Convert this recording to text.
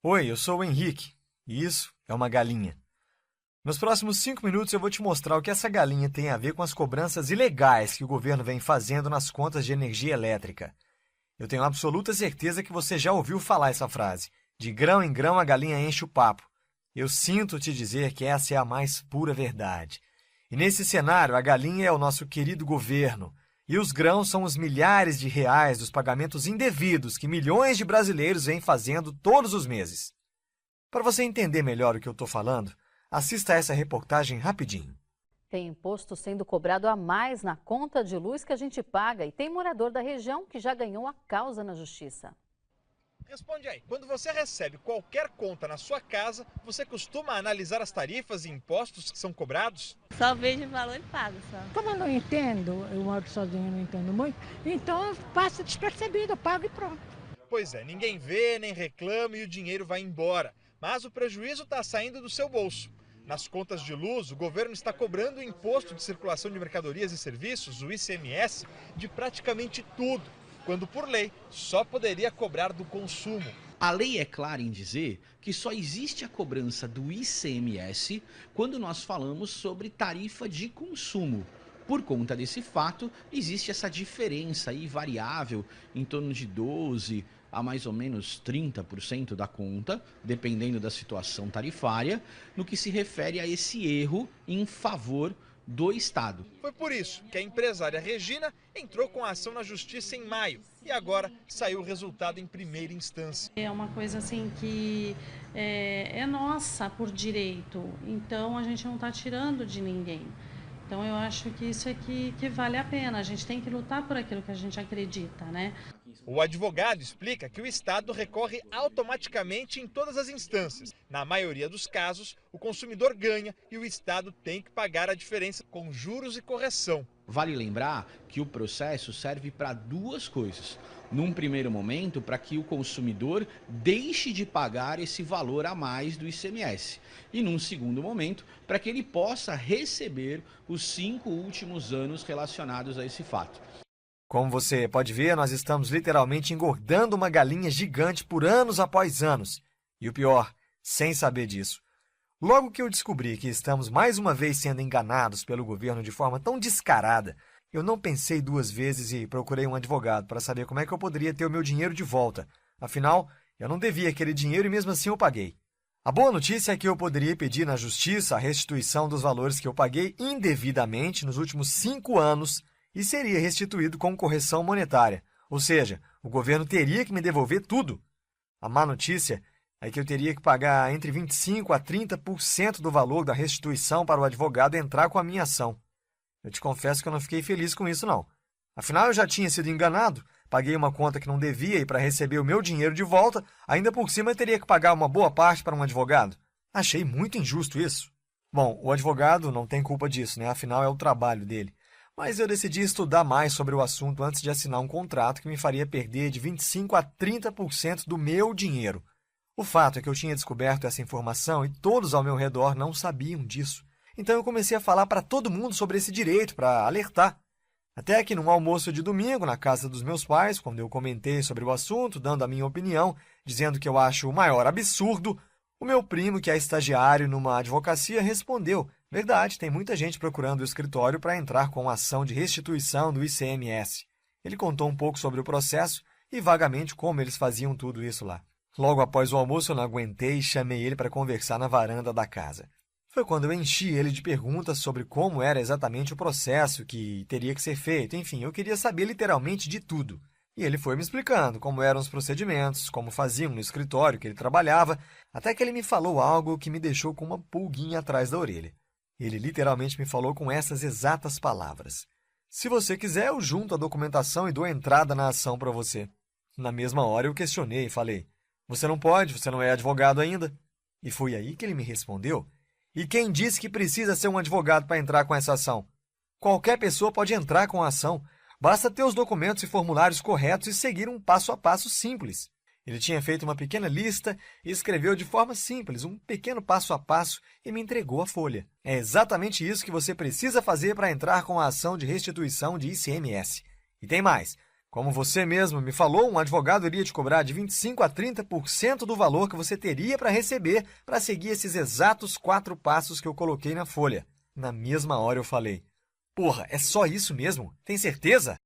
Oi, eu sou o Henrique, e isso é uma galinha. Nos próximos 5 minutos eu vou te mostrar o que essa galinha tem a ver com as cobranças ilegais que o governo vem fazendo nas contas de energia elétrica. Eu tenho absoluta certeza que você já ouviu falar essa frase. De grão em grão a galinha enche o papo. Eu sinto te dizer que essa é a mais pura verdade. E nesse cenário, a galinha é o nosso querido governo. E os grãos são os milhares de reais dos pagamentos indevidos que milhões de brasileiros vêm fazendo todos os meses. Para você entender melhor o que eu estou falando, assista a essa reportagem rapidinho. Tem imposto sendo cobrado a mais na conta de luz que a gente paga e tem morador da região que já ganhou a causa na justiça. Responde aí, quando você recebe qualquer conta na sua casa, você costuma analisar as tarifas e impostos que são cobrados? Só vejo o valor e pago só. Como eu não entendo, eu moro sozinha, não entendo muito, então passa despercebido, eu pago e pronto. Pois é, ninguém vê, nem reclama e o dinheiro vai embora. Mas o prejuízo está saindo do seu bolso. Nas contas de luz, o governo está cobrando o Imposto de Circulação de Mercadorias e Serviços, o ICMS, de praticamente tudo, quando por lei só poderia cobrar do consumo. A lei é clara em dizer que só existe a cobrança do ICMS quando nós falamos sobre tarifa de consumo. Por conta desse fato, existe essa diferença aí variável em torno de 12% a mais ou menos 30% da conta, dependendo da situação tarifária, no que se refere a esse erro em favor do Estado. Foi por isso que a empresária Regina entrou com a ação na justiça em maio e agora saiu o resultado em primeira instância. É uma coisa assim que é nossa por direito, então a gente não está tirando de ninguém. Então eu acho que isso é que vale a pena, a gente tem que lutar por aquilo que a gente acredita, né? O advogado explica que o Estado recorre automaticamente em todas as instâncias. Na maioria dos casos, o consumidor ganha e o Estado tem que pagar a diferença com juros e correção. Vale lembrar que o processo serve para duas coisas. Num primeiro momento, para que o consumidor deixe de pagar esse valor a mais do ICMS. E num segundo momento, para que ele possa receber os 5 últimos anos relacionados a esse fato. Como você pode ver, nós estamos literalmente engordando uma galinha gigante por anos após anos. E o pior, sem saber disso. Logo que eu descobri que estamos mais uma vez sendo enganados pelo governo de forma tão descarada, eu não pensei 2 vezes e procurei um advogado para saber como é que eu poderia ter o meu dinheiro de volta. Afinal, eu não devia aquele dinheiro e mesmo assim eu paguei. A boa notícia é que eu poderia pedir na justiça a restituição dos valores que eu paguei indevidamente nos últimos 5 anos e seria restituído com correção monetária. Ou seja, o governo teria que me devolver tudo. A má notícia é que eu teria que pagar entre 25% a 30% do valor da restituição para o advogado entrar com a minha ação. Eu te confesso que eu não fiquei feliz com isso, não. Afinal, eu já tinha sido enganado, paguei uma conta que não devia e para receber o meu dinheiro de volta, ainda por cima eu teria que pagar uma boa parte para um advogado. Achei muito injusto isso. Bom, o advogado não tem culpa disso, né? Afinal, é o trabalho dele. Mas eu decidi estudar mais sobre o assunto antes de assinar um contrato que me faria perder de 25% a 30% do meu dinheiro. O fato é que eu tinha descoberto essa informação e todos ao meu redor não sabiam disso. Então eu comecei a falar para todo mundo sobre esse direito, para alertar. Até que num almoço de domingo, na casa dos meus pais, quando eu comentei sobre o assunto, dando a minha opinião, dizendo que eu acho o maior absurdo, o meu primo, que é estagiário numa advocacia, respondeu: verdade, tem muita gente procurando o escritório para entrar com ação de restituição do ICMS. Ele contou um pouco sobre o processo e vagamente como eles faziam tudo isso lá. Logo após o almoço eu não aguentei e chamei ele para conversar na varanda da casa. Foi quando eu enchi ele de perguntas sobre como era exatamente o processo que teria que ser feito. Enfim, eu queria saber literalmente de tudo. E ele foi me explicando como eram os procedimentos, como faziam no escritório que ele trabalhava, até que ele me falou algo que me deixou com uma pulguinha atrás da orelha. Ele literalmente me falou com essas exatas palavras: se você quiser, eu junto a documentação e dou entrada na ação para você. Na mesma hora eu questionei e falei: você não pode, você não é advogado ainda. E foi aí que ele me respondeu: e quem disse que precisa ser um advogado para entrar com essa ação? Qualquer pessoa pode entrar com a ação. Basta ter os documentos e formulários corretos e seguir um passo a passo simples. Ele tinha feito uma pequena lista e escreveu de forma simples um pequeno passo a passo e me entregou a folha. É exatamente isso que você precisa fazer para entrar com a ação de restituição de ICMS. E tem mais. Como você mesmo me falou, um advogado iria te cobrar de 25% a 30% do valor que você teria para receber para seguir esses exatos 4 passos que eu coloquei na folha. Na mesma hora eu falei, porra, é só isso mesmo? Tem certeza?